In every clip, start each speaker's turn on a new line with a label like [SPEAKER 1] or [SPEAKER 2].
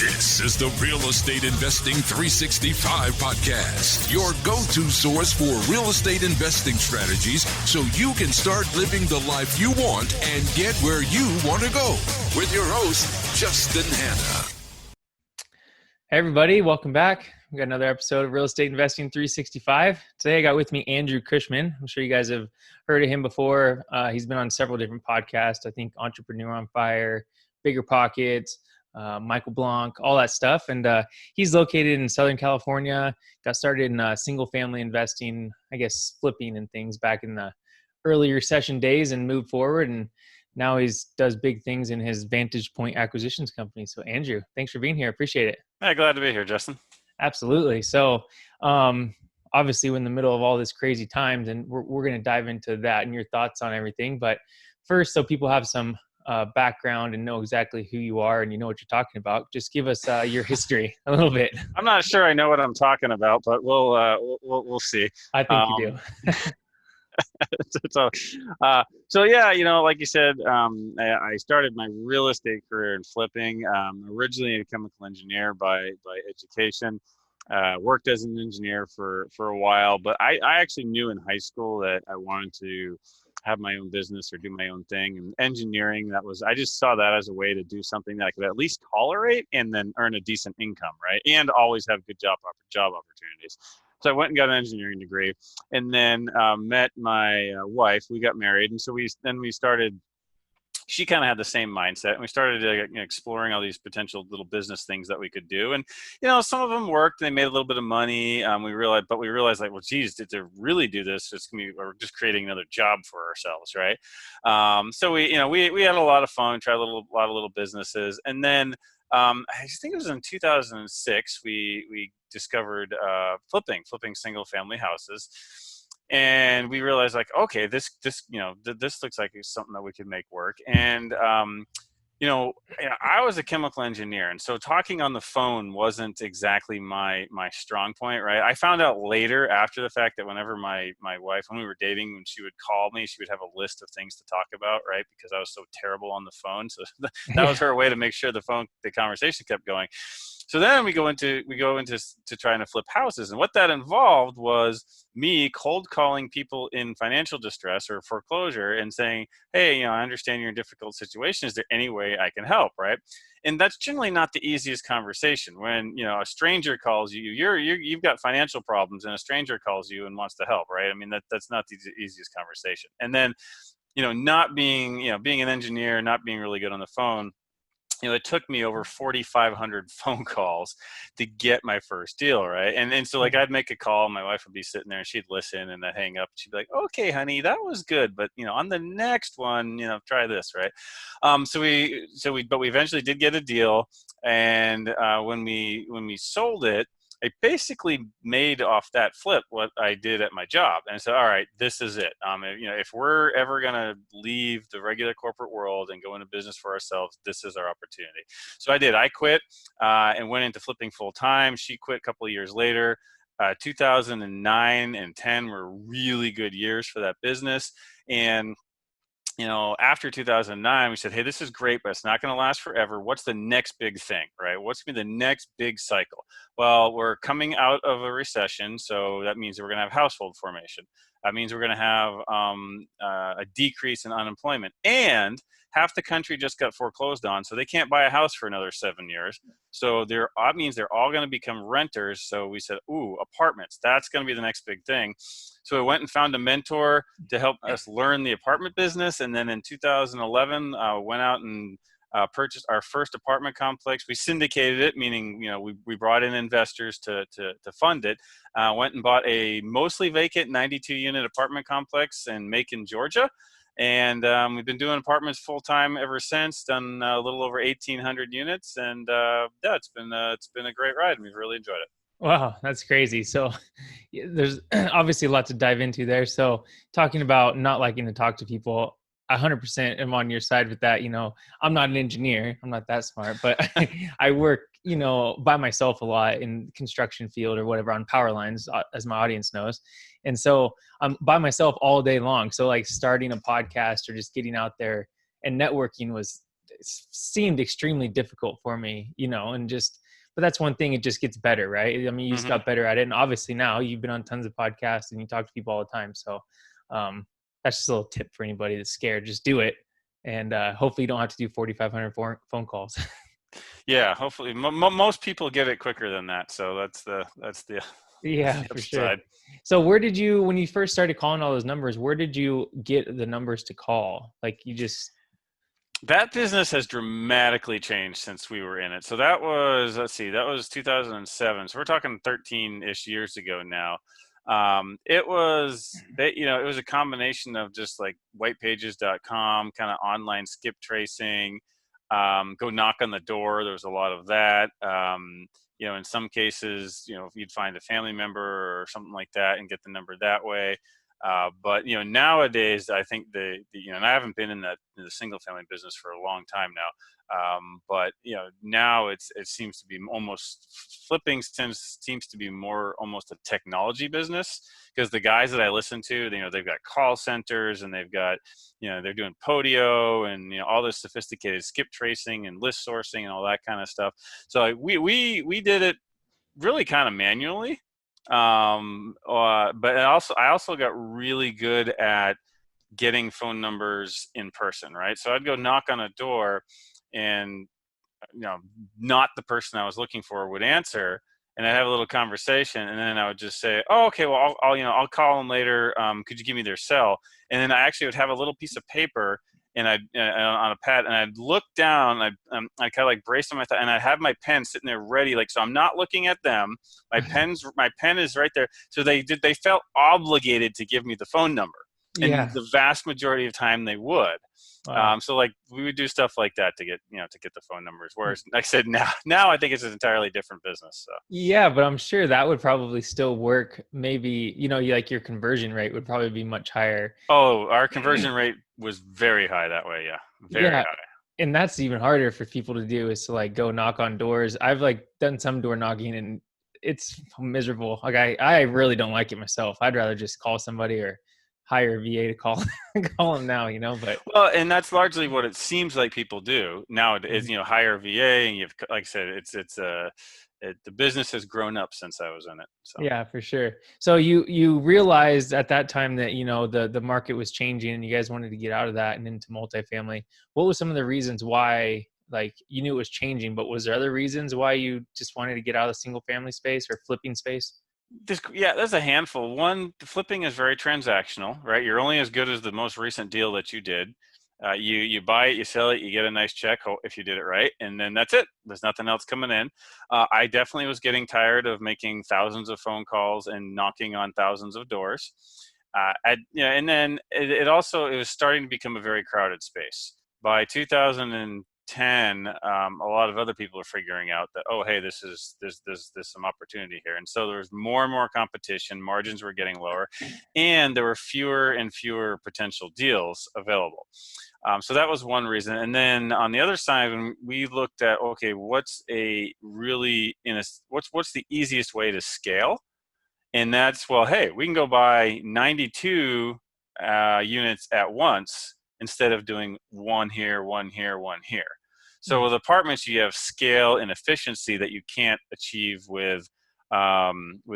[SPEAKER 1] This is the Real Estate Investing 365 podcast, your go-to source for real estate investing strategies so you can start living the life you want and get where you want to go. With your host, Justin Hanna.
[SPEAKER 2] Hey everybody, welcome back. We got another episode of Real Estate Investing 365. Today I got with me Andrew Cushman. I'm sure you guys have heard of him before. He's been on several different podcasts. I think Entrepreneur on Fire, Bigger Pockets, Michael Blanc, all that stuff. And he's located in Southern California, got started in single family investing, I guess flipping and things back in the early recession days and moved forward. And now does big things in his Vantage Point acquisitions company. So Andrew, thanks for being here. Appreciate it.
[SPEAKER 3] Yeah, glad to be here, Justin.
[SPEAKER 2] Absolutely. So obviously we're in the middle of all this crazy times, and we're going to dive into that and your thoughts on everything. But first, so people have some background and know exactly who you are and you know what you're talking about, just give us your history a little bit.
[SPEAKER 3] I'm not sure I know what I'm talking about, but we'll see.
[SPEAKER 2] I think you do.
[SPEAKER 3] So yeah, like you said, I started my real estate career in flipping. Originally a chemical engineer by education. Worked as an engineer for a while, but I actually knew in high school that I wanted to have my own business or do my own thing. And engineering, I just saw that as a way to do something that I could at least tolerate and then earn a decent income, right? And always have good job opportunities. So I went and got an engineering degree, and then met my wife. We got married, and so we started. She kind of had the same mindset, and we started exploring all these potential little business things that we could do. And some of them worked; they made a little bit of money. We realized, like, well, geez, to really do this, we're just creating another job for ourselves, right? So we had a lot of fun, tried a lot of little businesses, and then I think it was in 2006 we discovered flipping single family houses. And we realized, like, okay, this looks like it's something that we could make work. And I was a chemical engineer, and so talking on the phone wasn't exactly my strong point, right? I found out later, after the fact, that whenever my wife, when we were dating, when she would call me, she would have a list of things to talk about, right? Because I was so terrible on the phone. So that was her way to make sure the conversation kept going. So then we go into trying to flip houses, and what that involved was me cold calling people in financial distress or foreclosure and saying, "Hey, I understand you're in a difficult situation. Is there any way I can help?" Right? And that's generally not the easiest conversation when a stranger calls you. You've got financial problems, and a stranger calls you and wants to help, right? I mean, that's not the easiest conversation. And then not being an engineer, not being really good on the phone. It took me over 4,500 phone calls to get my first deal, right? And so, like, I'd make a call, my wife would be sitting there, and she'd listen, and I'd hang up. She'd be like, "Okay, honey, that was good, but on the next one, try this," right? But we eventually did get a deal, and when we sold it, I basically made off that flip what I did at my job. And so, all right, this is it. If we're ever going to leave the regular corporate world and go into business for ourselves, this is our opportunity. So I did. I quit and went into flipping full time. She quit a couple of years later. 2009 and 10 were really good years for that business. And after 2009, we said, hey, this is great, but it's not going to last forever. What's the next big thing, right? What's going to be the next big cycle? Well, we're coming out of a recession, so that means we're going to have household formation. That means we're going to have a decrease in unemployment. And half the country just got foreclosed on, so they can't buy a house for another 7 years. So that means they're all going to become renters. So we said, ooh, apartments, that's going to be the next big thing. So we went and found a mentor to help us learn the apartment business. And then in 2011, went out and purchased our first apartment complex. We syndicated it, meaning we brought in investors to fund it. Went and bought a mostly vacant 92-unit apartment complex in Macon, Georgia. And we've been doing apartments full time ever since. Done a little over 1,800 units, and it's been a great ride. We've really enjoyed it.
[SPEAKER 2] Wow, that's crazy. So there's obviously a lot to dive into there. So talking about not liking to talk to people, 100% am on your side with that. I'm not an engineer. I'm not that smart, but I work, by myself a lot in construction field or whatever on power lines, as my audience knows. And so I'm by myself all day long. So like starting a podcast or just getting out there and networking was seemed extremely difficult for me, but that's one thing. It just gets better, right? I mean, you just got better at it. And obviously now you've been on tons of podcasts and you talk to people all the time. So that's just a little tip for anybody that's scared. Just do it. And hopefully you don't have to do 4,500 phone calls.
[SPEAKER 3] Yeah, hopefully most people get it quicker than that. So that's the
[SPEAKER 2] Yeah,
[SPEAKER 3] the
[SPEAKER 2] for sure.
[SPEAKER 3] upside.
[SPEAKER 2] So when you first started calling all those numbers, where did you get the numbers to call? Like
[SPEAKER 3] That business has dramatically changed since we were in it. So that was, that was 2007. So we're talking 13-ish years ago now. It was a combination of just like whitepages.com, kind of online skip tracing, go knock on the door. There was a lot of that. In some cases, if you'd find a family member or something like that and get the number that way. But nowadays, I think and I haven't been in the single family business for a long time now. But now it seems to be almost flipping seems to be more almost a technology business, because the guys that I listen to, they've got call centers and they've got, they're doing Podio and all this sophisticated skip tracing and list sourcing and all that kind of stuff. So we did it really kind of manually. But I also got really good at getting phone numbers in person, right? So I'd go knock on a door and, not the person I was looking for would answer, and I'd have a little conversation, and then I would just say, "Oh, okay, well, I'll call them later. Could you give me their cell?" And then I actually would have a little piece of paper and I'd on a pad, and I'd look down, I'd kind of like brace on my thigh, and I'd have my pen sitting there ready, like, so I'm not looking at them. My pen is right there. So they felt obligated to give me the phone number.
[SPEAKER 2] Yeah.
[SPEAKER 3] And the vast majority of time they would.
[SPEAKER 2] Wow.
[SPEAKER 3] So like we would do stuff like that to get the phone numbers. Whereas, like I said, now I think it's an entirely different business. So
[SPEAKER 2] Yeah, but I'm sure that would probably still work. Maybe, like your conversion rate would probably be much higher.
[SPEAKER 3] oh, our conversion rate was very high that way. Yeah, very
[SPEAKER 2] Yeah.
[SPEAKER 3] high.
[SPEAKER 2] And that's even harder for people to do, is to like go knock on doors. I've like done some door knocking and it's miserable. Like I really don't like it myself. I'd rather just call somebody or hire a VA to call them now, but
[SPEAKER 3] Well, and that's largely what it seems like people do now. Is hire a VA, and you've, like I said, the business has grown up since I was in it. So
[SPEAKER 2] yeah, for sure. So you realized at that time that the market was changing and you guys wanted to get out of that and into multifamily. What was some of the reasons why, like, you knew it was changing, but was there other reasons why you just wanted to get out of the single family space or flipping space?
[SPEAKER 3] there's a handful. One, flipping is very transactional, right? You're only as good as the most recent deal that you did. You buy it, you sell it, you get a nice check if you did it right, and then that's it. There's nothing else coming in. I definitely was getting tired of making thousands of phone calls and knocking on thousands of doors. And then it was starting to become a very crowded space. By 2010, a lot of other people are figuring out that, oh, hey, there's some opportunity here, and so there was more and more competition. Margins were getting lower, and there were fewer and fewer potential deals available. So that was one reason. And then on the other side, when we looked at, okay, what's the easiest way to scale? And that's, well, hey, we can go buy 92 units at once instead of doing one here, one here, one here. So with apartments, you have scale and efficiency that you can't achieve with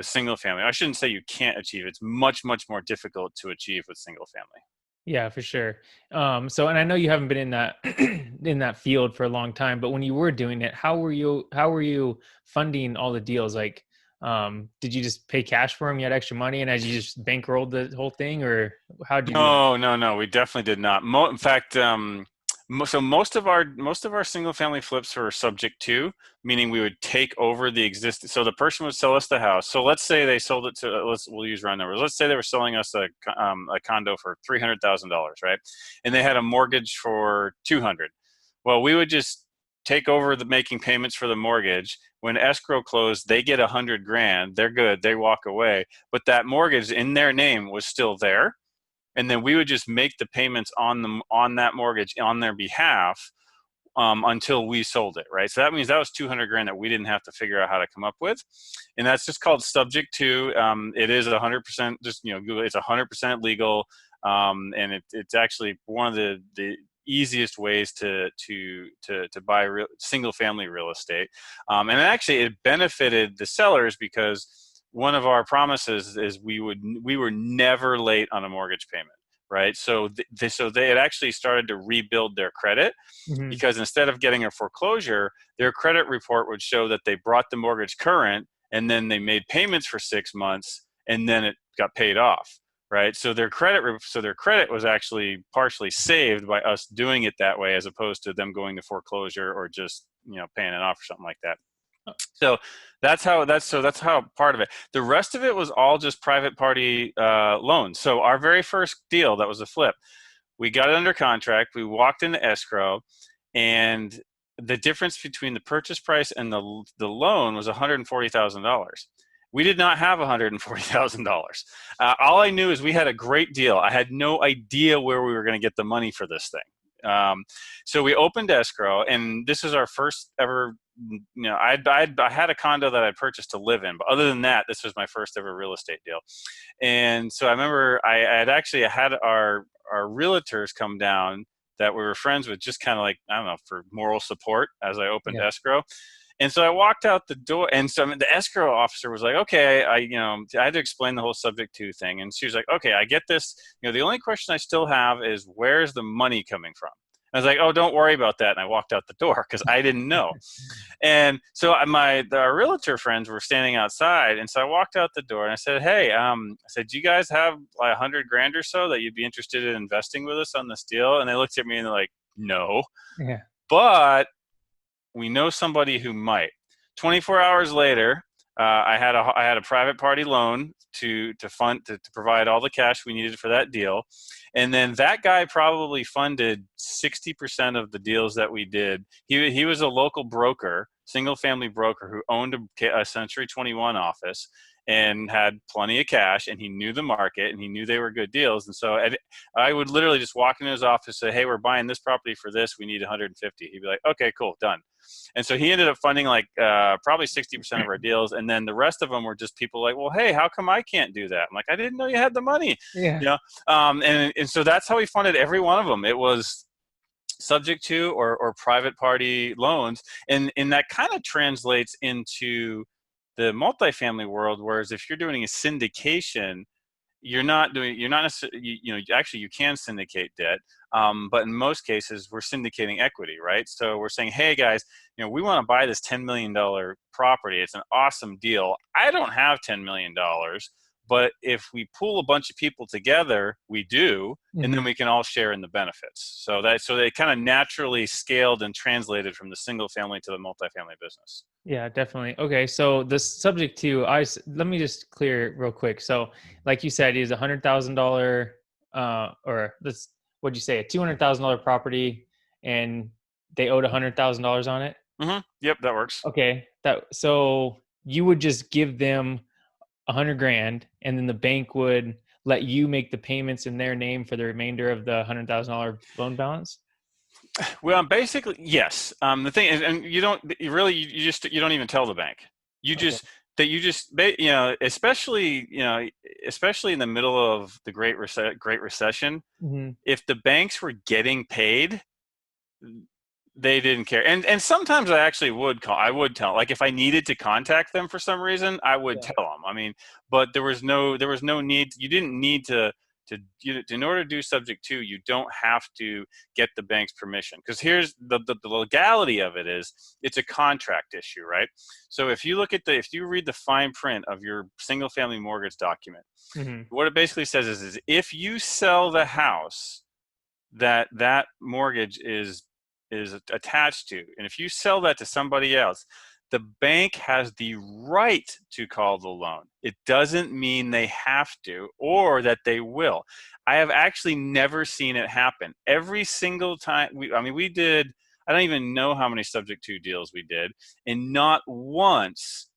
[SPEAKER 3] single family. I shouldn't say you can't achieve. It's much, much more difficult to achieve with single family.
[SPEAKER 2] Yeah, for sure. And I know you haven't been in that in that field for a long time, but when you were doing it, how were you funding all the deals? Like, did you just pay cash for them? You had extra money, and as you just bankrolled the whole thing, or how did you do that?
[SPEAKER 3] No, we definitely did not. In fact, so most of our single family flips were subject to, meaning we would take over the existing. So the person would sell us the house. So let's say they sold it to, we'll use round numbers. Let's say they were selling us a condo for $300,000, right? And they had a mortgage for 200. Well, we would just take over the making payments for the mortgage. When escrow closed, they get $100,000. They're good. They walk away. But that mortgage in their name was still there. And then we would just make the payments on that mortgage on their behalf until we sold it, right? So that means that was $200,000 that we didn't have to figure out how to come up with, and that's just called subject to. It is 100%. Just Google. It's 100% legal, and it's actually one of the easiest ways to buy single family real estate. And actually, it benefited the sellers because one of our promises is we were never late on a mortgage payment. Right, so they had actually started to rebuild their credit, because instead of getting a foreclosure, their credit report would show that they brought the mortgage current, and then they made payments for 6 months, and then it got paid off. Right, so their credit was actually partially saved by us doing it that way, as opposed to them going to foreclosure or just paying it off or something like that. So that's how part of it. The rest of it was all just private party loans. So our very first deal, that was a flip, we got it under contract. We walked into escrow, and the difference between the purchase price and the loan was $140,000. We did not have $140,000. All I knew is we had a great deal. I had no idea where we were going to get the money for this thing. So we opened escrow, and this is our first ever. I had a condo that I purchased to live in, but other than that, this was my first ever real estate deal. And so I remember I had actually had our realtors come down that we were friends with, just kind of like, I don't know, for moral support as I opened escrow. And so I walked out the door, and so the escrow officer was like, okay, I had to explain the whole subject to thing. And she was like, okay, I get this. The only question I still have is, where's the money coming from? I was like, oh, don't worry about that. And I walked out the door because I didn't know. And so our realtor friends were standing outside. And so I walked out the door and I said, hey, I said, do you guys have like $100,000 or so that you'd be interested in investing with us on this deal? And they looked at me and they're like, no, but we know somebody who might. 24 hours later, I had a private party loan to provide all the cash we needed for that deal. And then that guy probably funded 60% of the deals that we did. He was a local broker, single family broker, who owned a Century 21 office and had plenty of cash, and he knew the market, and he knew they were good deals. And so I would literally just walk into his office and say, hey, we're buying this property for this. We need 150. He'd be like, okay, cool, done. And so he ended up funding like probably 60% of our deals. And then the rest of them were just people like, well, hey, how come I can't do that? I'm like, I didn't know you had the money. And so that's how we funded every one of them. It was subject to or private party loans. And that kind of translates into the multifamily world, whereas if you're doing a syndication, you're not necessarily, actually you can syndicate debt, but in most cases we're syndicating equity, right? So we're saying, hey guys, we want to buy this $10 million property. It's an awesome deal. I don't have $10 million, but if we pool a bunch of people together, we do, and then we can all share in the benefits. So they kind of naturally scaled and translated from the single family to the multifamily business.
[SPEAKER 2] Yeah, definitely. Okay, so the subject to let me just clear real quick. So, like you said, is $100,000, or what'd you say, a $200,000 property, and they owed $100,000 on it.
[SPEAKER 3] Yep, that works.
[SPEAKER 2] Okay, so you would just give them $100,000, and then the bank would let you make the payments in their name for the remainder of the $100,000 loan balance.
[SPEAKER 3] Well, basically, yes. The thing is, and you don't even tell the bank. Especially in the middle of the Great Recession, if the banks were getting paid, they didn't care. And sometimes I actually would call. I would tell. Like if I needed to contact them for some reason, I would tell them. I mean, but there was no need. You didn't need to. In order to do subject to, you don't have to get the bank's permission, because here's the legality of it is it's a contract issue, right? So if you read the fine print of your single family mortgage document, what it basically says is if you sell the house that mortgage is attached to, and if you sell that to somebody else, the bank has the right to call the loan. It doesn't mean they have to or that they will. I have actually never seen it happen. Every single time we did, I don't even know how many subject to deals we did, and not once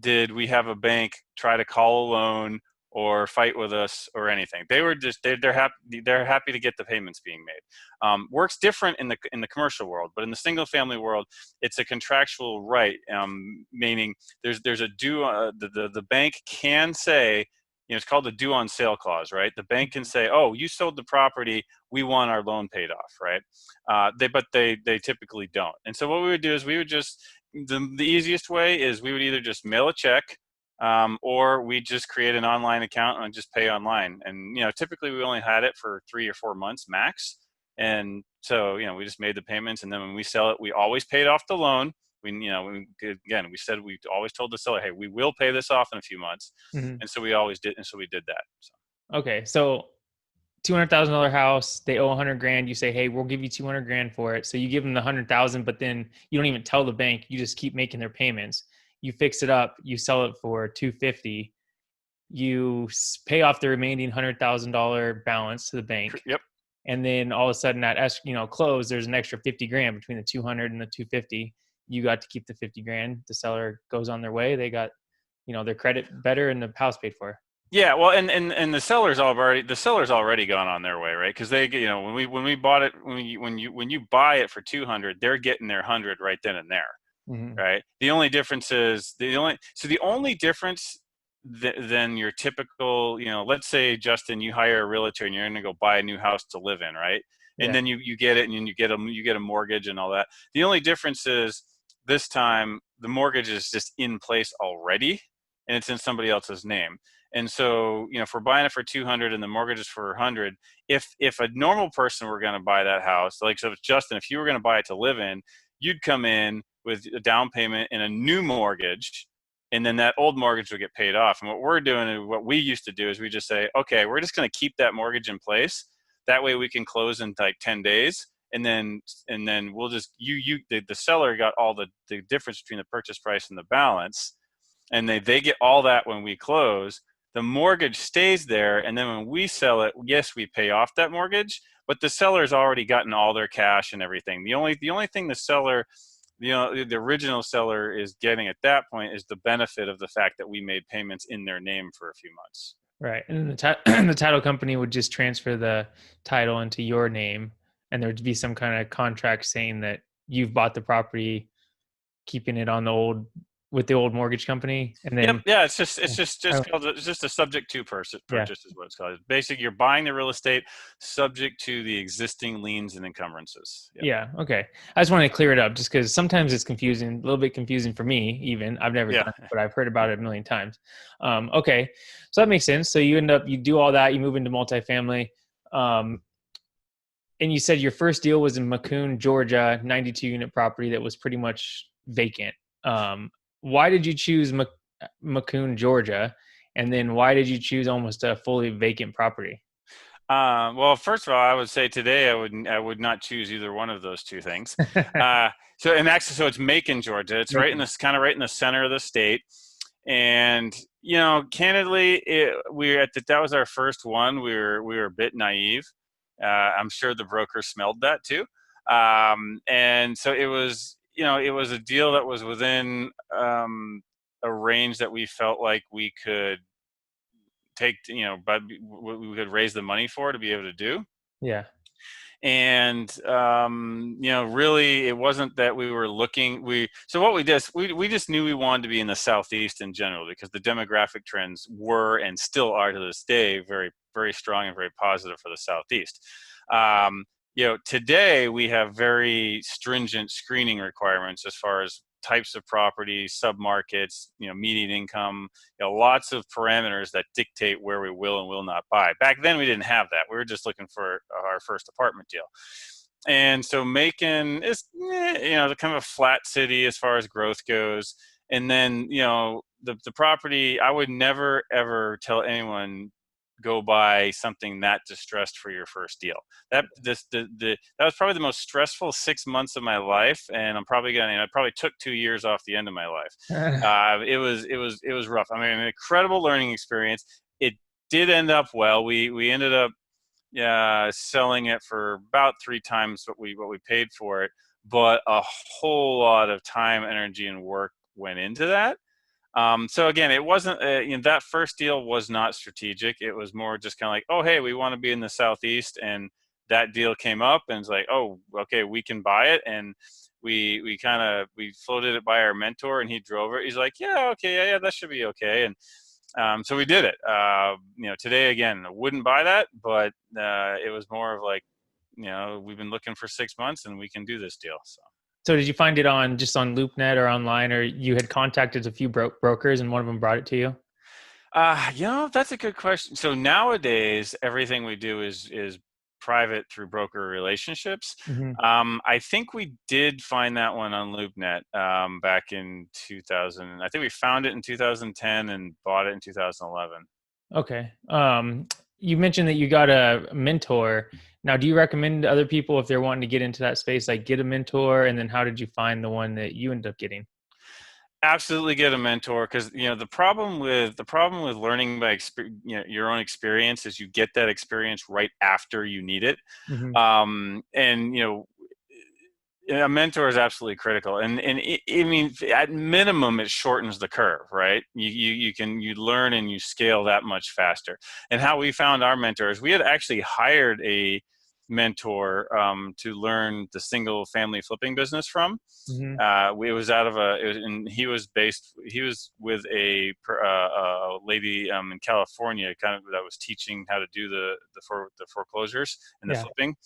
[SPEAKER 3] did we have a bank try to call a loan or fight with us or anything. They were just they're happy to get the payments being made. Works different in the commercial world, but in the single family world, it's a contractual right, meaning there's a due. The bank can say, it's called the due on sale clause, right? The bank can say, oh, you sold the property, we want our loan paid off, right? But they typically don't. And so what we would do is we would just, the easiest way is we would either just mail a check, or we just create an online account and just pay online. And, typically we only had it for 3 or 4 months max. And so, we just made the payments, and then when we sell it, we always paid off the loan. We said, we always told the seller, hey, we will pay this off in a few months.
[SPEAKER 2] Mhm.
[SPEAKER 3] And so we always did. And so we did that. So.
[SPEAKER 2] Okay. So $200,000 house, they owe 100 grand. You say, hey, we'll give you 200 grand for it. So you give them the 100,000, but then you don't even tell the bank. You just keep making their payments. You fix it up. You sell it for 250. You pay off the remaining $100,000 balance to the bank.
[SPEAKER 3] Yep.
[SPEAKER 2] And then all of a sudden at close, there's an extra 50 grand between the 200 and the 250. You got to keep the 50 grand. The seller goes on their way. They got, their credit better and the house paid for.
[SPEAKER 3] Yeah, well, and the seller's already gone on their way, right? Because they, when we bought it, when you buy it for 200, they're getting their 100 right then and there,
[SPEAKER 2] Mm-hmm.
[SPEAKER 3] right? The only difference is the only difference than your typical, let's say, Justin, you hire a realtor and you're going to go buy a new house to live in, right? And
[SPEAKER 2] Yeah.
[SPEAKER 3] then you get it, and then you get a mortgage and all that. The only difference is this time the mortgage is just in place already, and it's in somebody else's name. And so, if we're buying it for 200 and the mortgage is for 100, if a normal person were going to buy that house, like, so if Justin, if you were going to buy it to live in, you'd come in with a down payment and a new mortgage, and then that old mortgage would get paid off. And what we're doing, and what we used to do, is we just say, okay, we're just going to keep that mortgage in place. That way we can close in like 10 days. And then we'll just, the seller got all the difference between the purchase price and the balance. And they get all that when we close. The mortgage stays there, and then when we sell it, yes, we pay off that mortgage, but the seller's already gotten all their cash and everything. The only thing the seller, the original seller, is getting at that point is the benefit of the fact that we made payments in their name for a few months.
[SPEAKER 2] Right, and the title company would just transfer the title into your name, and there would be some kind of contract saying that you've bought the property, keeping it on with the old mortgage company, and then
[SPEAKER 3] it's just called, it's just a subject to purchase is what it's called. Basically, you're buying the real estate subject to the existing liens and encumbrances.
[SPEAKER 2] Yeah. Okay. I just wanted to clear it up, just because sometimes it's confusing, a little bit confusing for me. Even I've never done it, but I've heard about it a million times. Okay, so that makes sense. So you do all that, you move into multifamily, and you said your first deal was in Macon, Georgia, 92 unit property that was pretty much vacant. Why did you choose Macon, Georgia? And then why did you choose almost a fully vacant property?
[SPEAKER 3] Well, first of all, I would say today I would not choose either one of those two things. So it's Macon, Georgia. It's right in this kind of right in the center of the state. And candidly, that was our first one. We were a bit naive. I'm sure the broker smelled that too. And so it was a deal that was within a range that we felt like we could take, but we could raise the money for to be able to do.
[SPEAKER 2] Yeah.
[SPEAKER 3] And really, it wasn't that we were looking. So what we did, we just knew we wanted to be in the Southeast in general, because the demographic trends were and still are to this day very, very strong and very positive for the Southeast. Today we have very stringent screening requirements as far as types of properties, submarkets, median income, lots of parameters that dictate where we will and will not buy. Back then we didn't have that. We were just looking for our first apartment deal. And so Macon is, kind of a flat city as far as growth goes. And then, the property, I would never, ever tell anyone, go buy something that distressed for your first deal. That was probably the most stressful 6 months of my life, and I probably took 2 years off the end of my life. It was rough. I mean, an incredible learning experience. It did end up well. We ended up selling it for about 3 times what we paid for it, but a whole lot of time, energy, and work went into that. So again, it wasn't, that first deal was not strategic. It was more just kind of like, oh, hey, we want to be in the Southeast, and that deal came up, and it's like, oh, okay, we can buy it. And we floated it by our mentor, and he drove it. He's like, yeah, okay, yeah, that should be okay. And So we did it. Today again, I wouldn't buy that, but it was more of like, we've been looking for 6 months and we can do this deal.
[SPEAKER 2] So did you find it just on LoopNet or online, or you had contacted a few brokers and one of them brought it to you?
[SPEAKER 3] That's a good question. So nowadays, everything we do is private through broker relationships.
[SPEAKER 2] Mm-hmm.
[SPEAKER 3] I think we did find that one on LoopNet back in 2000. I think we found it in 2010 and bought it in 2011.
[SPEAKER 2] Okay. You mentioned that you got a mentor. Now, do you recommend other people if they're wanting to get into that space, like get a mentor? And then how did you find the one that you ended up getting?
[SPEAKER 3] Absolutely get a mentor, because the problem with learning by your own experience is you get that experience right after you need it.
[SPEAKER 2] Mm-hmm.
[SPEAKER 3] And a mentor is absolutely critical, and I mean, at minimum it shortens the curve, right? You learn and you scale that much faster. And how we found our mentors, we had actually hired a mentor to learn the single family flipping business from.
[SPEAKER 2] Mm-hmm.
[SPEAKER 3] And he was with a lady in California, kind of, that was teaching how to do the foreclosures and the
[SPEAKER 2] Yeah.
[SPEAKER 3] flipping.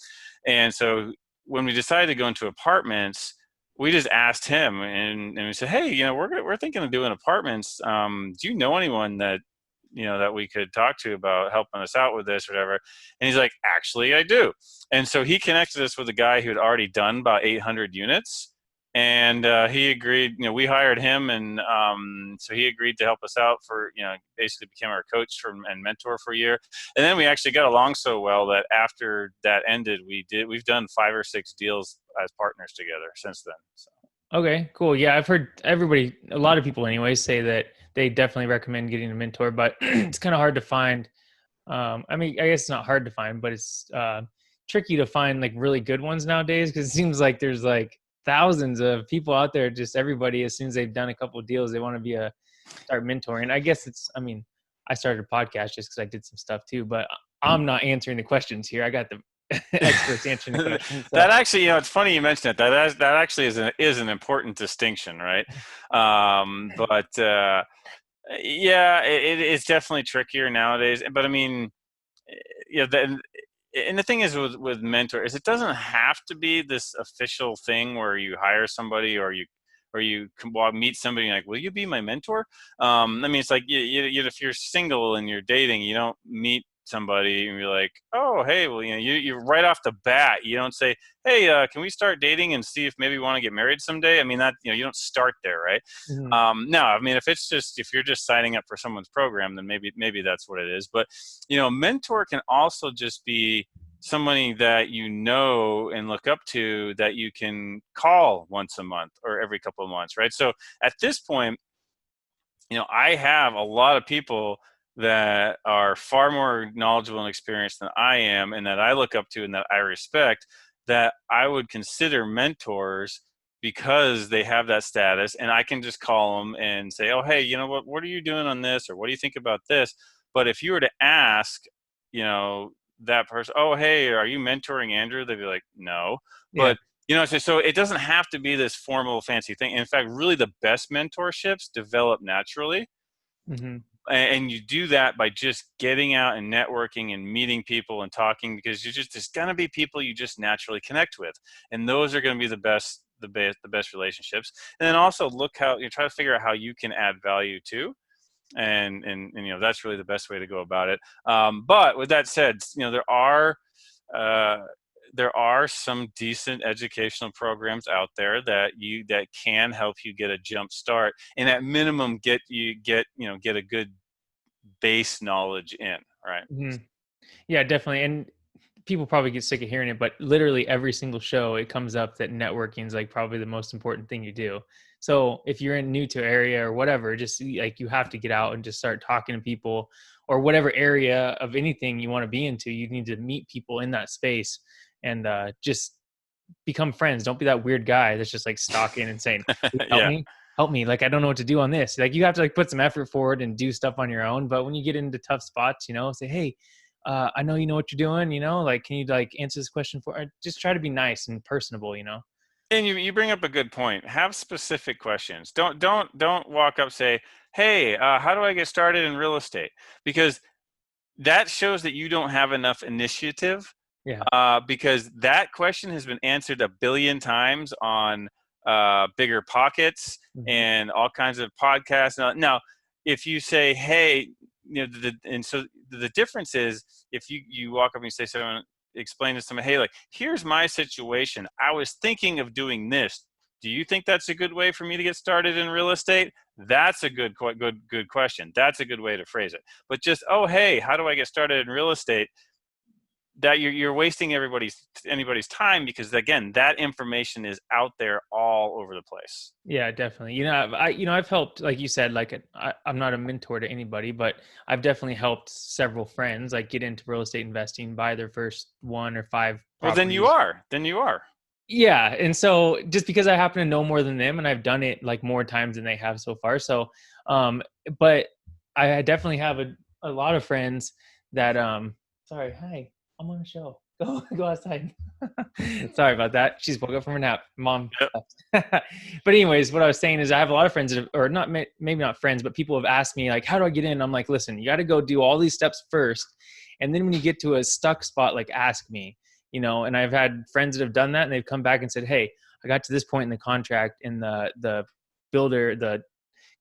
[SPEAKER 3] And so when we decided to go into apartments, we just asked him, and we said, hey, we're thinking of doing apartments. Do you know anyone that we could talk to about helping us out with this or whatever? And he's like, actually, I do. And so he connected us with a guy who had already done about 800 units. And he agreed, we hired him. And so he agreed to help us out basically became our coach and mentor for a year. And then we actually got along so well that after that ended, we've done 5 or 6 deals as partners together since then. So.
[SPEAKER 2] Okay, cool. Yeah, I've heard a lot of people anyway, say that they definitely recommend getting a mentor, but it's kind of hard to find. I mean, I guess it's not hard to find, but it's tricky to find like really good ones nowadays, because it seems like there's like thousands of people out there. Just everybody, as soon as they've done a couple of deals, they want to start mentoring. I guess I mean, I started a podcast just because I did some stuff too, but I'm not answering the questions here. I got the experts answering the questions. So.
[SPEAKER 3] That actually, it's funny you mentioned it. That actually is an important distinction, right? But yeah, it's definitely trickier nowadays. But I mean, and the thing is with mentors, it doesn't have to be this official thing where you hire somebody or you meet somebody and like, will you be my mentor? I mean, it's like if you're single and you're dating, you don't meet somebody and you're like, oh, hey, well, you right off the bat, you don't say, hey, can we start dating and see if maybe we want to get married someday? I mean, that you don't start there, right?
[SPEAKER 2] Mm-hmm.
[SPEAKER 3] No, I mean, if you're just signing up for someone's program, then maybe that's what it is. But a mentor can also just be somebody that and look up to, that you can call once a month or every couple of months, right? So at this point, I have a lot of people that are far more knowledgeable and experienced than I am, and that I look up to and that I respect, that I would consider mentors, because they have that status, and I can just call them and say, oh, hey, what are you doing on this? Or what do you think about this? But if you were to ask, that person, oh, hey, are you mentoring Andrew? They'd be like, no.
[SPEAKER 2] Yeah.
[SPEAKER 3] But so it doesn't have to be this formal fancy thing. In fact, really the best mentorships develop naturally.
[SPEAKER 2] Mm-hmm.
[SPEAKER 3] And you do that by just getting out and networking and meeting people and talking, because there's going to be people you just naturally connect with. And those are going to be the best relationships. And then also you try to figure out how you can add value too. And that's really the best way to go about it. But with that said, there are some decent educational programs out there that can help you get a jump start, and at minimum get a good base knowledge in, right?
[SPEAKER 2] Mm-hmm. Yeah, definitely. And people probably get sick of hearing it, but literally every single show it comes up that networking is like probably the most important thing you do. So if you're new to area or whatever, just like you have to get out and just start talking to people, or whatever area of anything you want to be into, you need to meet people in that space and just become friends. Don't be that weird guy that's just like stalking and saying, help
[SPEAKER 3] Yeah.
[SPEAKER 2] me, help me. Like, I don't know what to do on this. Like, you have to like put some effort forward and do stuff on your own. But when you get into tough spots, say, hey, I know you know what you're doing, like, can you like answer this question just try to be nice and personable.
[SPEAKER 3] And you bring up a good point. Have specific questions. Don't walk up, say, hey, how do I get started in real estate? Because that shows that you don't have enough initiative,
[SPEAKER 2] Yeah.
[SPEAKER 3] because that question has been answered a billion times on Bigger Pockets
[SPEAKER 2] Mm-hmm.
[SPEAKER 3] and all kinds of podcasts. Now, if you say, hey, and so the difference is if you walk up and you say, someone explain to someone, hey, like, here's my situation. I was thinking of doing this. Do you think that's a good way for me to get started in real estate? That's a good question. That's a good way to phrase it. But just, oh, hey, how do I get started in real estate? That you're wasting anybody's time, because again, that information is out there all over the place.
[SPEAKER 2] Yeah, definitely. I've helped, like you said, like I'm not a mentor to anybody, but I've definitely helped several friends like get into real estate investing, buy their first 1 or 5
[SPEAKER 3] Well, then you
[SPEAKER 2] properties.
[SPEAKER 3] are. Then you are.
[SPEAKER 2] Yeah, and so just because I happen to know more than them, and I've done it like more times than they have so far. So, but I definitely have a lot of friends that Sorry, hi, I'm on a show. Go outside. Sorry about that. She's woke up from her nap. Mom.
[SPEAKER 3] Yep.
[SPEAKER 2] But anyways, what I was saying is I have a lot of friends that have, or not maybe not friends, but people have asked me like, how do I get in? I'm like, listen, you got to go do all these steps first, and then when you get to a stuck spot, like ask me. And I've had friends that have done that, and they've come back and said, hey, I got to this point in the contract, and the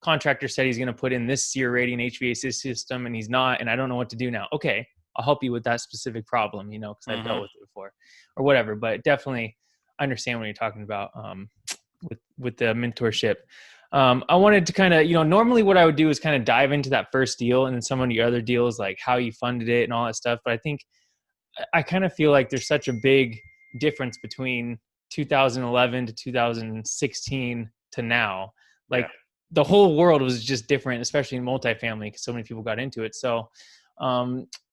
[SPEAKER 2] contractor said he's going to put in this SEER rating HVAC system, and he's not, and I don't know what to do now. Okay, I'll help you with that specific problem, because I've dealt with it before or whatever. But definitely understand what you're talking about with the mentorship. I wanted to kind of, normally what I would do is kind of dive into that first deal and then some of the other deals, like how you funded it and all that stuff. But I think I kind of feel like there's such a big difference between 2011 to 2016 to now. Like
[SPEAKER 3] Yeah.
[SPEAKER 2] the whole world was just different, especially in multifamily, because so many people got into it. So,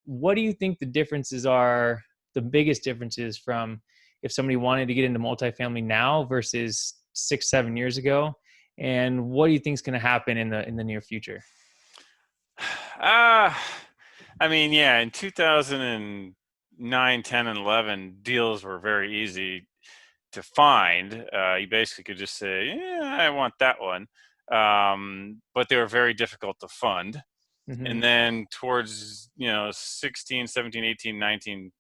[SPEAKER 2] what do you think the differences are? The biggest differences from if somebody wanted to get into multifamily now versus 6-7 years ago, and what do you think is going to happen in the near future?
[SPEAKER 3] Uh, I mean, yeah, in 2009, 10, and 11, deals were very easy to find. You basically could just say, yeah, I want that one. But they were very difficult to fund.
[SPEAKER 2] Mm-hmm.
[SPEAKER 3] And then towards, 16, 17, 18, 19,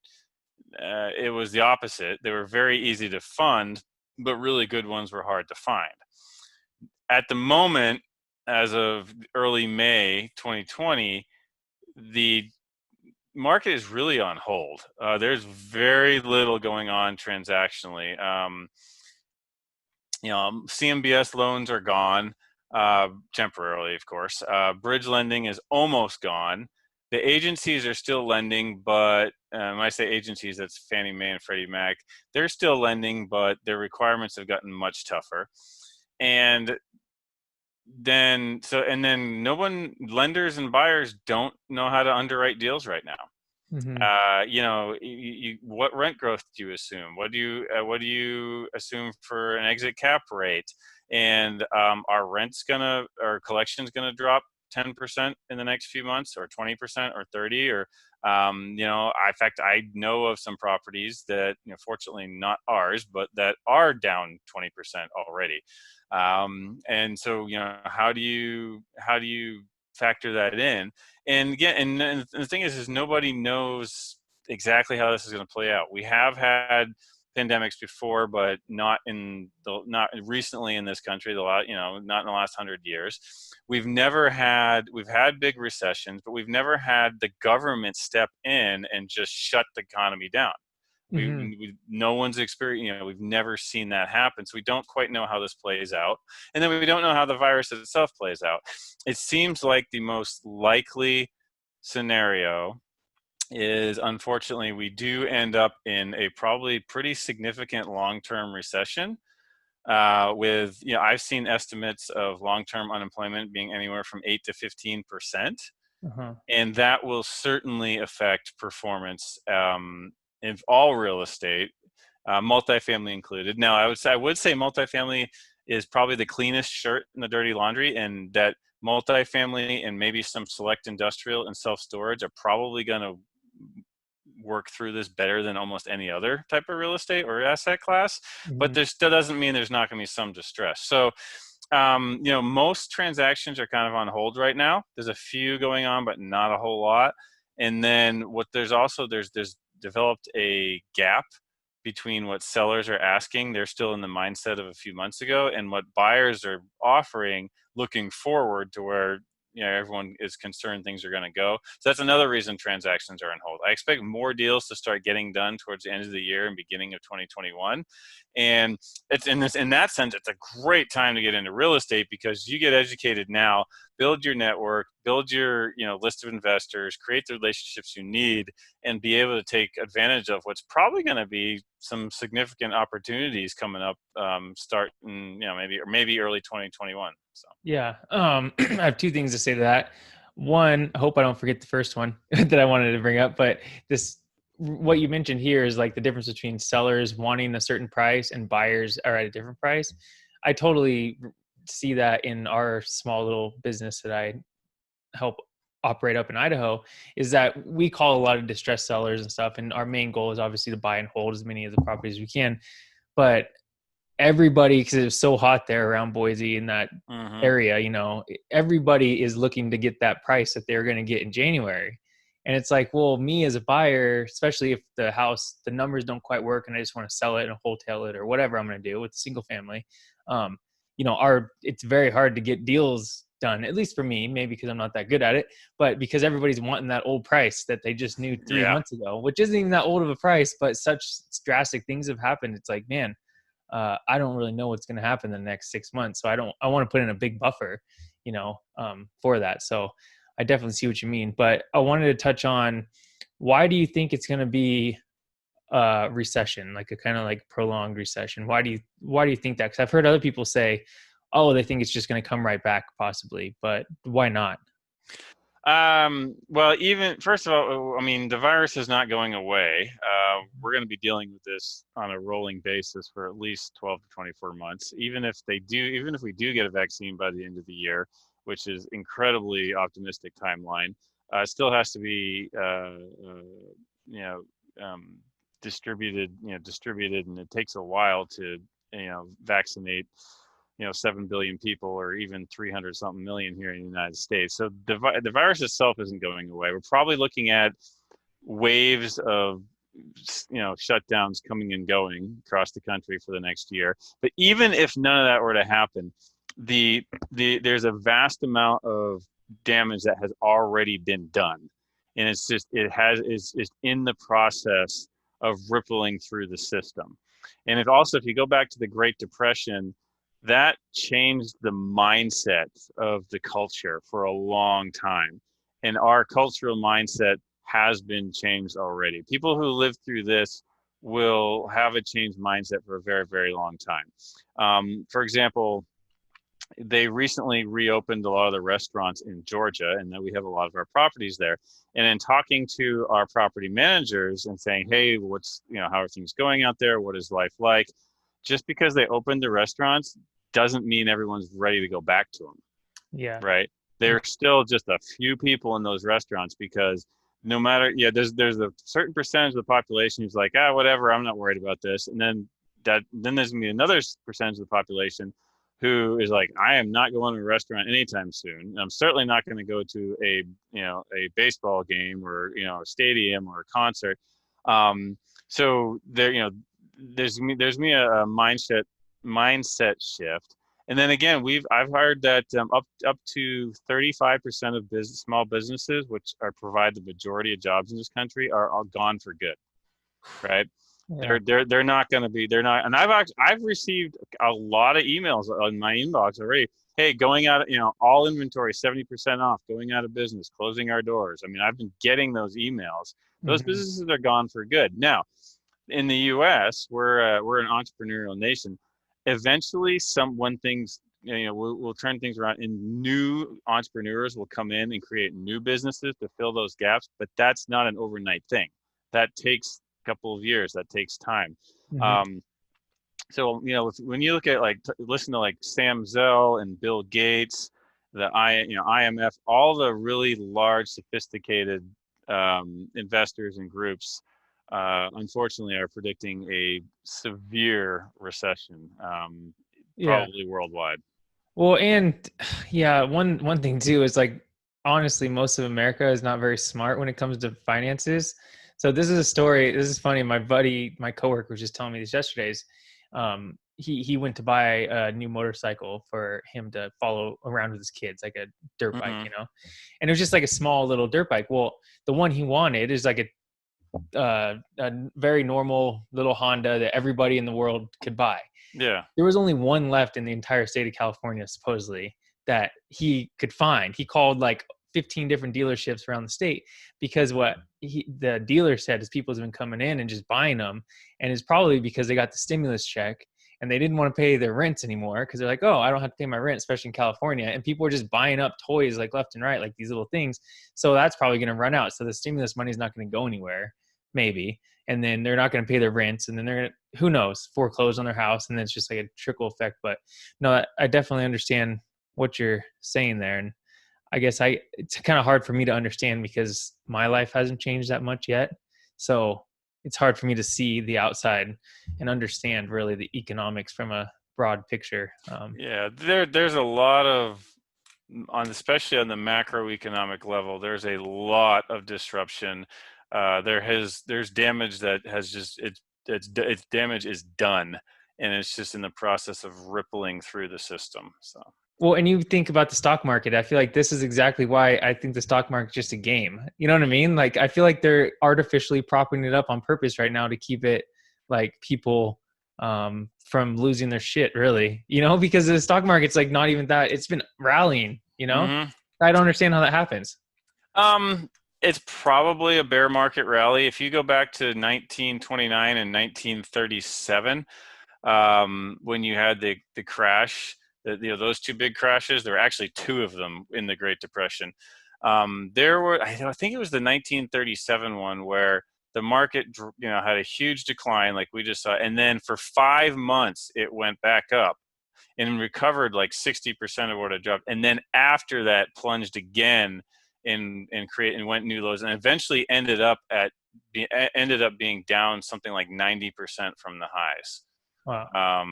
[SPEAKER 3] it was the opposite. They were very easy to fund, but really good ones were hard to find. At the moment, as of early May 2020, the market is really on hold. There's very little going on transactionally. CMBS loans are gone, temporarily, of course. Bridge lending is almost gone. The agencies are still lending, but when I say agencies, that's Fannie Mae and Freddie Mac. They're still lending, but their requirements have gotten much tougher. And lenders and buyers don't know how to underwrite deals right now.
[SPEAKER 2] Mm-hmm.
[SPEAKER 3] What rent growth do you assume? What do you assume for an exit cap rate? And are collections gonna drop 10% in the next few months, or 20%, or 30, or in fact, I know of some properties that, fortunately not ours, but that are down 20% already. And so, how do you factor that in? And again, and the thing is nobody knows exactly how this is going to play out. We have had pandemics before, but not recently in this country. Not in the last 100 years. We've had big recessions, but we've never had the government step in and just shut the economy down.
[SPEAKER 2] Mm-hmm.
[SPEAKER 3] No one's experienced, we've never seen that happen. So we don't quite know how this plays out. And then we don't know how the virus itself plays out. It seems like the most likely scenario is, unfortunately, we do end up in a probably pretty significant long-term recession. I've seen estimates of long-term unemployment being anywhere from 8 to 15%.
[SPEAKER 2] Uh-huh.
[SPEAKER 3] And that will certainly affect performance in all real estate, multifamily included. Now, I would say multifamily is probably the cleanest shirt in the dirty laundry, and that multifamily and maybe some select industrial and self-storage are probably going to work through this better than almost any other type of real estate or asset class. But
[SPEAKER 2] Mm-hmm.
[SPEAKER 3] there still doesn't mean there's not going to be some distress. So Most transactions are kind of on hold right now. There's a few going on, but not a whole lot. And then there's developed a gap between what sellers are asking. They're still in the mindset of a few months ago, and what buyers are offering, looking forward to where everyone is concerned things are going to go. So that's another reason transactions are on hold. I expect more deals to start getting done towards the end of the year and beginning of 2021. And it's in that sense, it's a great time to get into real estate, because you get educated now, build your network, build your list of investors, create the relationships you need, and be able to take advantage of what's probably going to be some significant opportunities coming up, starting maybe early 2021. So
[SPEAKER 2] Yeah. I have two things to say to that. One, I hope I don't forget the first one that I wanted to bring up, but what you mentioned here is like the difference between sellers wanting a certain price and buyers are at a different price. I totally see that in our small little business that I help operate up in Idaho, is that we call a lot of distressed sellers and stuff. And our main goal is obviously to buy and hold as many of the properties as we can. But everybody, because it was so hot there around Boise in that area, everybody is looking to get that price that they're going to get in January. And it's like, well, me as a buyer, especially if the numbers don't quite work and I just want to sell it and wholesale it or whatever I'm going to do with a single family, it's very hard to get deals done, at least for me, maybe because I'm not that good at it, but because everybody's wanting that old price that they just knew 3 months ago, which isn't even that old of a price, but such drastic things have happened. It's like, man, I don't really know what's going to happen in the next 6 months. So I want to put in a big buffer, for that. So I definitely see what you mean, but I wanted to touch on, why do you think it's going to be a recession, like a kind of like prolonged recession? Why do you think that? Cause I've heard other people say, oh, they think it's just going to come right back possibly, but why not?
[SPEAKER 3] Well, even first of all, I mean, the virus is not going away. We're going to be dealing with this on a rolling basis for at least 12 to 24 months. Even if we do get a vaccine by the end of the year, which is incredibly optimistic timeline, still has to be, you know, um, distributed, and it takes a while to, vaccinate 7 billion people, or even 300 something million here in the United States. So the virus itself isn't going away. We're probably looking at waves of shutdowns coming and going across the country for the next year. But even if none of that were to happen, there's a vast amount of damage that has already been done, and it's in the process of rippling through the system. And if you go back to the Great Depression, that changed the mindset of the culture for a long time. And our cultural mindset has been changed already. People who live through this will have a changed mindset for a very, very long time. For example, they recently reopened a lot of the restaurants in Georgia, and then we have a lot of our properties there. And in talking to our property managers and saying, hey, how are things going out there? What is life like? Just because they opened the restaurants doesn't mean everyone's ready to go back to them.
[SPEAKER 2] Yeah.
[SPEAKER 3] Right. There's still just a few people in those restaurants, because no matter, there's a certain percentage of the population who's like, whatever, I'm not worried about this. And then there's gonna be another percentage of the population who is like, I am not going to a restaurant anytime soon. I'm certainly not going to go to a baseball game, or, a stadium or a concert. So there's a mindset shift. And then again, I've heard that up to 35% of small businesses, which provide the majority of jobs in this country, are all gone for good, right?
[SPEAKER 2] Yeah.
[SPEAKER 3] They're not going to be. They're not. And I've received a lot of emails on my inbox already. Hey, going out, all inventory 70% off, going out of business, closing our doors. I mean, I've been getting those emails. Those businesses are gone for good. Now, in the U.S., we're an entrepreneurial nation. Eventually, when things, we'll turn things around, and new entrepreneurs will come in and create new businesses to fill those gaps. But that's not an overnight thing. That takes a couple of years. That takes time. So when you look at listen to Sam Zell and Bill Gates, the IMF, all the really large, sophisticated investors and groups, unfortunately, are predicting a severe recession, probably worldwide.
[SPEAKER 2] Well, and yeah, one thing too is like honestly, most of America is not very smart when it comes to finances. So this is a story. This is funny. My buddy, my coworker, was just telling me this yesterday's. He went to buy a new motorcycle for him to follow around with his kids, like a dirt bike,
[SPEAKER 3] Mm-hmm.
[SPEAKER 2] And it was just like a small little dirt bike. Well, the one he wanted is like a very normal little Honda that everybody in the world could buy.
[SPEAKER 3] Yeah.
[SPEAKER 2] There was only one left in the entire state of California, supposedly, that he could find. He called like 15 different dealerships around the state because the dealer said is people have been coming in and just buying them. And it's probably because they got the stimulus check and they didn't want to pay their rents anymore because they're like, oh, I don't have to pay my rent, especially in California. And people were just buying up toys like left and right, like these little things. So that's probably going to run out. So the stimulus money is not going to go anywhere, maybe. And then they're not going to pay their rents, and then they're going to, who knows, foreclose on their house, and then it's just like a trickle effect. But no, I definitely understand what you're saying there, and I guess it's kind of hard for me to understand because my life hasn't changed that much yet, so it's hard for me to see the outside and understand really the economics from a broad picture.
[SPEAKER 3] Yeah, there's a lot of especially on the macroeconomic level, there's a lot of disruption. There's damage that has just its damage is done, and it's just in the process of rippling through the system. So
[SPEAKER 2] Well, and you think about the stock market, I feel like this is exactly why I think the stock market's just a game. You know what I mean? Like, I feel like they're artificially propping it up on purpose right now to keep it like people from losing their shit, really, because the stock market's like not even that, it's been rallying.
[SPEAKER 3] hmm
[SPEAKER 2] I don't understand how that happens.
[SPEAKER 3] um, it's probably a bear market rally. If you go back to 1929 and 1937, when you had the crash, those two big crashes. There were actually two of them in the Great Depression. There were, I think it was the 1937 one where the market, had a huge decline, like we just saw, and then for 5 months it went back up and recovered like 60% of what it dropped, and then after that plunged again and went new lows, and eventually ended up being down something like 90% from the highs.
[SPEAKER 2] Wow.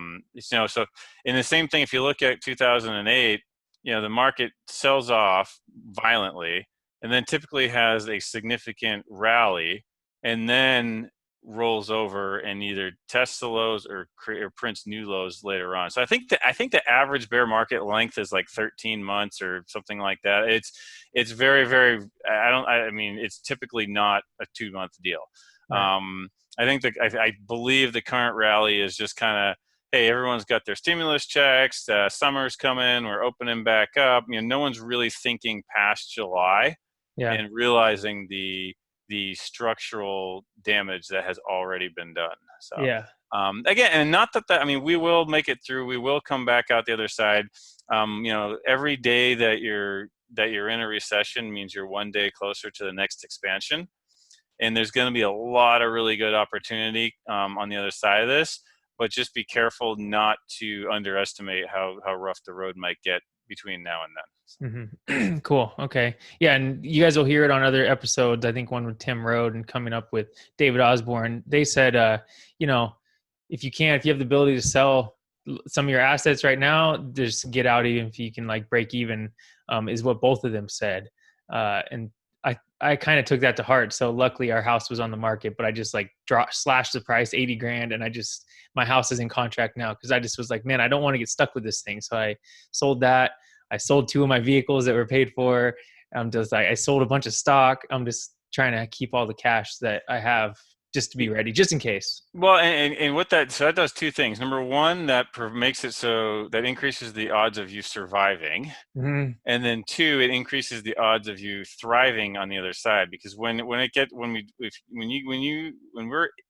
[SPEAKER 3] So in the same thing, if you look at 2008, the market sells off violently and then typically has a significant rally and then rolls over and either tests the lows or prints new lows later on. So I think the average bear market length is like 13 months or something like that. It's very, very, I mean, it's typically not a 2-month deal.
[SPEAKER 2] Right.
[SPEAKER 3] I think I believe the current rally is just kind of, hey, everyone's got their stimulus checks, summer's coming, we're opening back up. No one's really thinking past July
[SPEAKER 2] Yeah.
[SPEAKER 3] and realizing the structural damage that has already been done. So
[SPEAKER 2] Yeah.
[SPEAKER 3] again, and not that I mean, we will make it through. We will come back out the other side. Every day that you're in a recession means you're one day closer to the next expansion. And there's going to be a lot of really good opportunity on the other side of this, but just be careful not to underestimate how rough the road might get between now and then.
[SPEAKER 2] Mm-hmm. Cool. Okay. Yeah. And you guys will hear it on other episodes. I think one with Tim Rode and coming up with David Osborne. They said, if you have the ability to sell some of your assets right now, just get out even if you can like break even, is what both of them said. And I kind of took that to heart. So luckily our house was on the market, but I just like slashed the price 80 grand. And my house is in contract now. Cause I just was like, man, I don't want to get stuck with this thing. So I sold that. I sold 2 of my vehicles that were paid for. I sold a bunch of stock. I'm just trying to keep all the cash that I have just to be ready, just in case.
[SPEAKER 3] Well, and what that does two things. Number one, that makes it so that increases the odds of you surviving.
[SPEAKER 2] Mm-hmm.
[SPEAKER 3] And then two, it increases the odds of you thriving on the other side, because when we're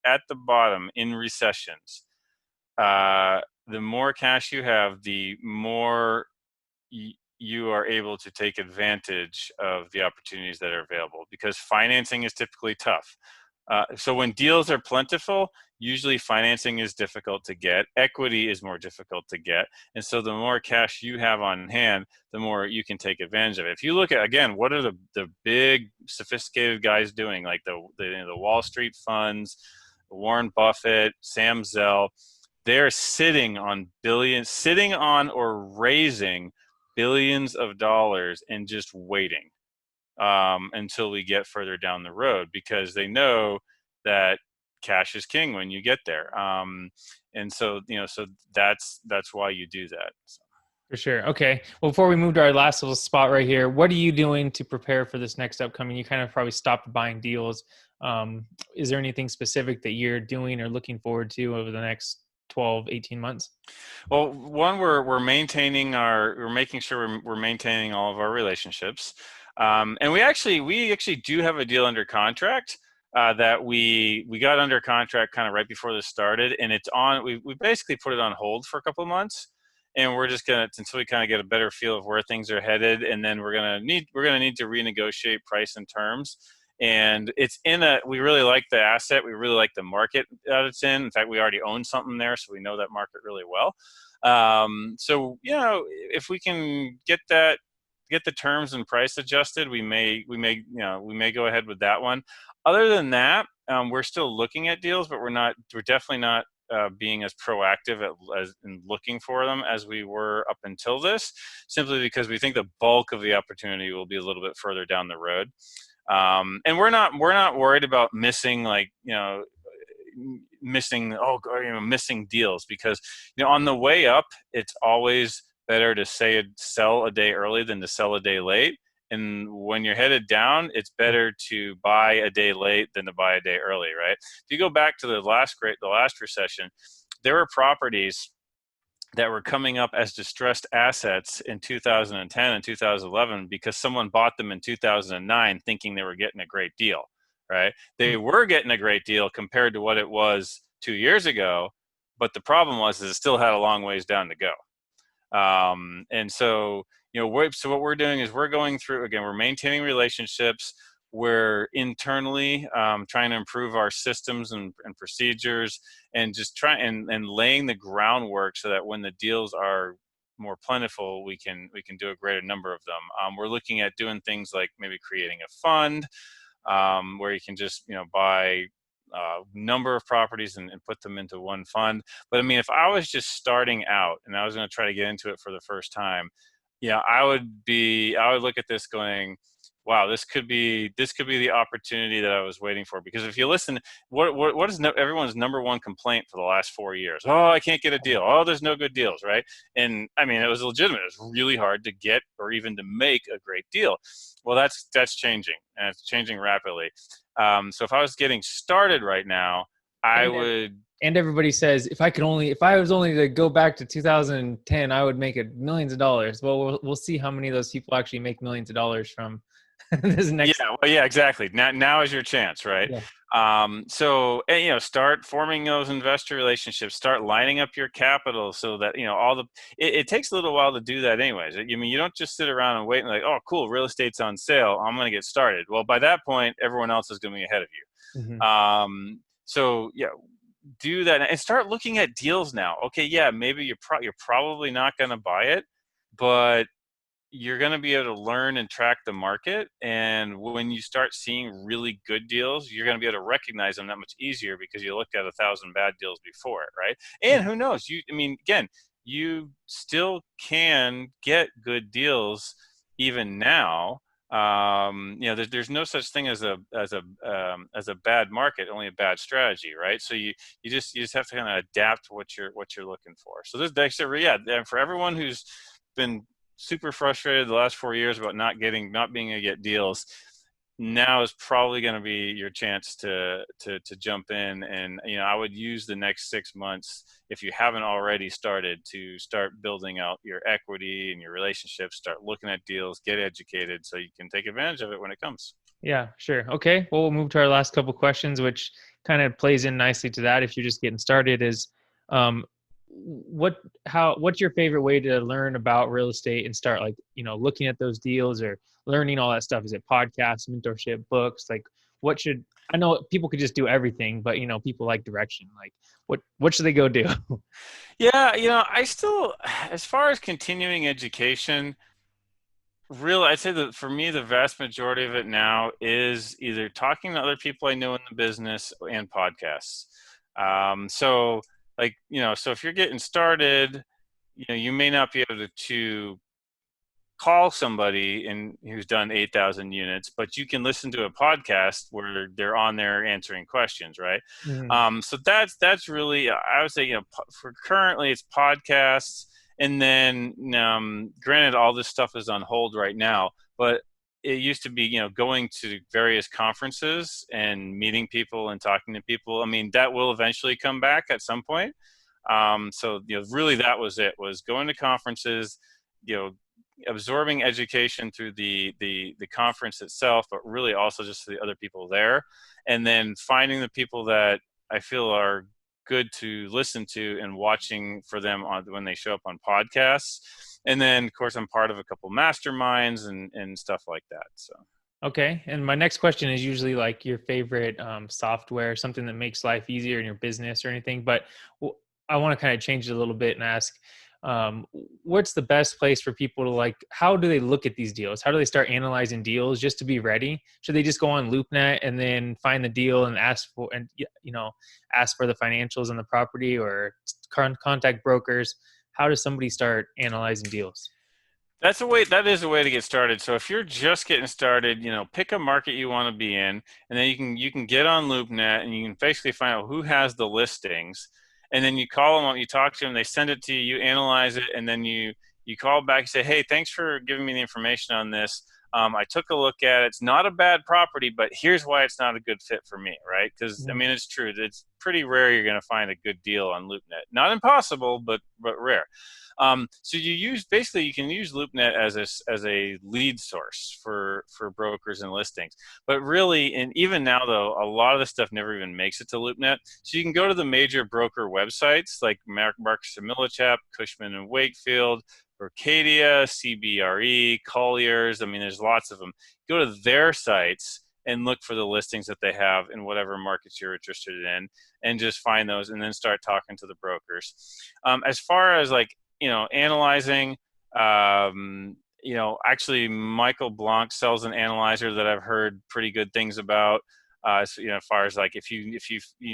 [SPEAKER 3] at the bottom in recessions, the more cash you have, the more you are able to take advantage of the opportunities that are available, because financing is typically tough. So when deals are plentiful, usually financing is difficult to get. Equity is more difficult to get. And so the more cash you have on hand, the more you can take advantage of it. If you look at, again, what are the big sophisticated guys doing, like the Wall Street funds, Warren Buffett, Sam Zell, they're sitting on or raising billions of dollars and just waiting until we get further down the road, because they know that cash is king when you get there. And so, so that's why you do that. So.
[SPEAKER 2] For sure. Okay. Well, before we move to our last little spot right here, what are you doing to prepare for this next upcoming? You kind of probably stopped buying deals. Is there anything specific that you're doing or looking forward to over the next 12, 18 months?
[SPEAKER 3] Well, one, we're making sure we're maintaining all of our relationships, and we actually do have a deal under contract that we got under contract kind of right before this started, and it's on. We basically put it on hold for a couple of months, and we're just gonna until we kind of get a better feel of where things are headed, and then we're gonna need to renegotiate price and terms. And we really like the asset. We really like the market that it's in. In fact, we already own something there, so we know that market really well. So, if we can get the terms and price adjusted, we may go ahead with that one. Other than that, we're still looking at deals, but we're definitely not being as proactive as in looking for them as we were up until this, simply because we think the bulk of the opportunity will be a little bit further down the road. And we're not worried about missing missing deals, because on the way up, it's always better to sell a day early than to sell a day late. And when you're headed down, it's better to buy a day late than to buy a day early, right? If you go back to the last recession, there were properties that were coming up as distressed assets in 2010 and 2011 because someone bought them in 2009 thinking they were getting a great deal, right? They were getting a great deal compared to what it was 2 years ago, but the problem was is it still had a long ways down to go. And so, so what we're doing is we're going through, again, we're maintaining relationships. We're internally trying to improve our systems and procedures, and just and laying the groundwork so that when the deals are more plentiful, we can do a greater number of them. We're looking at doing things like maybe creating a fund where you can just buy number of properties and put them into one fund. But I mean, if I was just starting out and I was going to try to get into it for the first time, I would look at this going, wow, this could be the opportunity that I was waiting for. Because if you listen, what is everyone's number one complaint for the last 4 years? Oh, I can't get a deal. Oh, there's no good deals, right? And I mean, it was legitimate. It was really hard to get or even to make a great deal. Well, that's changing, and it's changing rapidly. So if I was getting started right now, I would.
[SPEAKER 2] And everybody says, if I was only to go back to 2010, I would make it millions of dollars. Well, we'll see how many of those people actually make millions of dollars from this next.
[SPEAKER 3] Yeah, well, yeah, exactly. Now is your chance, right?
[SPEAKER 2] Yeah.
[SPEAKER 3] So, start forming those investor relationships. Start lining up your capital so that it takes a little while to do that, anyways. I mean, you don't just sit around and wait and like, oh, cool, real estate's on sale, I'm going to get started. Well, by that point, everyone else is going to be ahead of you.
[SPEAKER 2] Mm-hmm.
[SPEAKER 3] So yeah, do that and start looking at deals now. Okay, yeah, maybe you're probably not going to buy it, but you're going to be able to learn and track the market. And when you start seeing really good deals, you're going to be able to recognize them that much easier because you looked at 1,000 bad deals before it, right? And who knows? Again, you still can get good deals even now. There's no such thing as a bad market, only a bad strategy, right? So you just have to kind of adapt what you're looking for. So this actually, yeah, for everyone who's been super frustrated the last 4 years about not being able to get deals, now is probably going to be your chance to jump in. And I would use the next 6 months, if you haven't already started, to start building out your equity and your relationships, start looking at deals, get educated so you can take advantage of it when it comes.
[SPEAKER 2] Yeah, sure. Okay. Well, we'll move to our last couple questions, which kind of plays in nicely to that. If you're just getting started, is what's your favorite way to learn about real estate and start looking at those deals or learning all that stuff? Is it podcasts, mentorship, books? Like I know people could just do everything, but people like direction. Like what should they go do?
[SPEAKER 3] Yeah, I still, as far as continuing education, I'd say that for me, the vast majority of it now is either talking to other people I know in the business and podcasts. So like, so if you're getting started, you may not be able to call somebody who's done 8,000 units, but you can listen to a podcast where they're on there answering questions, right?
[SPEAKER 2] Mhm.
[SPEAKER 3] So that's really, I would say, for currently it's podcasts, and then granted, all this stuff is on hold right now, but it used to be, going to various conferences and meeting people and talking to people. I mean, that will eventually come back at some point. So really, that was it. Was going to conferences, you know, absorbing education through the conference itself, but really also just the other people there, and then finding the people that I feel are good to listen to and watching for them when they show up on podcasts. And then, of course, I'm part of a couple masterminds and stuff like that. So.
[SPEAKER 2] Okay. And my next question is usually like your favorite software, something that makes life easier in your business or anything. But I want to kind of change it a little bit and ask, what's the best place for people to like, how do they look at these deals? How do they start analyzing deals just to be ready? Should they just go on LoopNet and then find the deal and ask for the financials on the property, or contact brokers? How does somebody start analyzing deals?
[SPEAKER 3] That is a way to get started. So if you're just getting started, pick a market you want to be in, and then you can get on LoopNet and you can basically find out who has the listings, and then you call them up, you talk to them, they send it to you, you analyze it, and then you call back and say, hey, thanks for giving me the information on this. I took a look at it. It's not a bad property, but here's why it's not a good fit for me, right? Because I
[SPEAKER 2] Mhm.
[SPEAKER 3] mean, it's true. It's pretty rare you're going to find a good deal on LoopNet. Not impossible, but rare. So you can use LoopNet as a lead source for brokers and listings. But really, and even now though, a lot of the stuff never even makes it to LoopNet. So you can go to the major broker websites like Marcus and Millichap, Cushman and Wakefield, Arcadia, CBRE, Colliers. I mean, there's lots of them. Go to their sites and look for the listings that they have in whatever markets you're interested in, and just find those, and then start talking to the brokers. As far as like analyzing, actually Michael Blanc sells an analyzer that I've heard pretty good things about. So, as far as like if you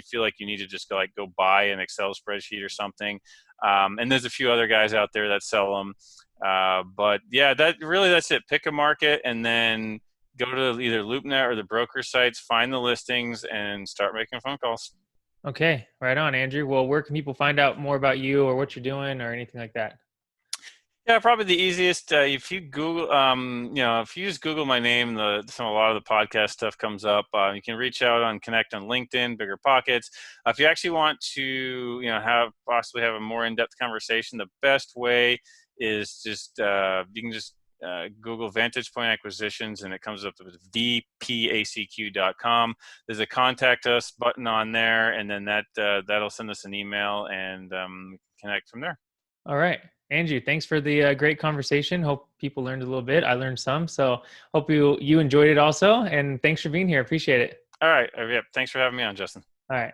[SPEAKER 3] feel like you need to just go buy an Excel spreadsheet or something, and there's a few other guys out there that sell them. But yeah, that's it. Pick a market and then go to either LoopNet or the broker sites, find the listings, and start making phone calls.
[SPEAKER 2] Okay, right on, Andrew. Well, where can people find out more about you or what you're doing or anything like that?
[SPEAKER 3] Yeah, probably the easiest. If you Google, if you just Google my name, a lot of the podcast stuff comes up. You can reach out on Connect on LinkedIn, Bigger Pockets. If you actually want to, possibly have a more in-depth conversation, the best way is just you can just Google Vantage Point Acquisitions, and it comes up with vpacq.com. There's a contact us button on there, and then that'll send us an email, and connect from there.
[SPEAKER 2] All right. Andrew, thanks for the great conversation. Hope people learned a little bit. I learned some. So hope you enjoyed it also. And thanks for being here. Appreciate it.
[SPEAKER 3] All right. Yeah, thanks for having me on, Justin.
[SPEAKER 2] All right.